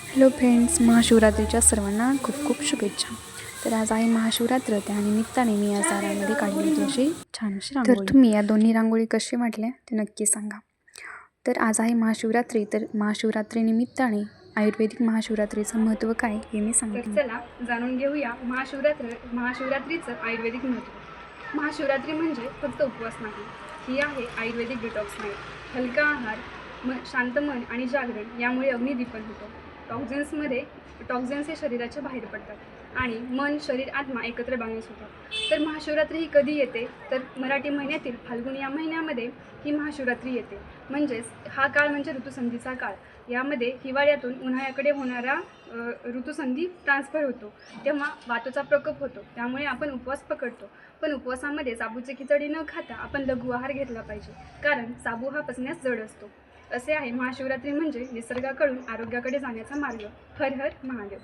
Hello friends, महाशिवरात्रीच्या सर्वांना खूप खूप शुभेच्छा. तर आज आहे महाशिवरात्र, त्या निमित्ताने मी या दारामध्ये काढली होती अशी छान अशी रांगोळी. तर तुम्ही या दोन्ही रांगोळी कशी वाटल्या ते नक्की सांगा. तर आज आहे महाशिवरात्री, तर महाशिवरात्रीनिमित्ताने आयुर्वेदिक महाशिवरात्रीचं महत्त्व काय हे मी सांगते. तर चला जाणून घेऊया महाशिवरात्रीचं आयुर्वेदिक महत्त्व. महाशिवरात्री म्हणजे फक्त उपवास नाही, ही आहे आयुर्वेदिक डिटॉक्स नाईट. हलका आहार, शांत मन आणि जागरण यामुळे अग्निदीपन होतं. टॉक्झिन्स हे शरीराच्या बाहेर पडतात आणि मन, शरीर, आत्मा एकत्र बॅलन्स होतात. तर महाशिवरात्री ही कधी येते? तर मराठी महिन्यातील फाल्गुन या महिन्यामध्ये ही महाशिवरात्री येते. म्हणजेच हा काळ म्हणजे ऋतुसंधीचा काळ. यामध्ये हिवाळ्यातून उन्हाळ्याकडे होणारा ऋतुसंधी ट्रान्सफर होतो, तेव्हा वातोचा प्रकोप होतो. त्यामुळे आपण उपवास पकडतो. पण उपवासामध्ये साबूची खिचडी न खाता आपण लघु आहार घेतला पाहिजे, कारण साबू हा पचण्यास जड असतो. असे आहे महाशिवरात्री म्हणजे निसर्गाकडून आरोग्याकडे जाण्याचा मार्ग. हर हर महादेव.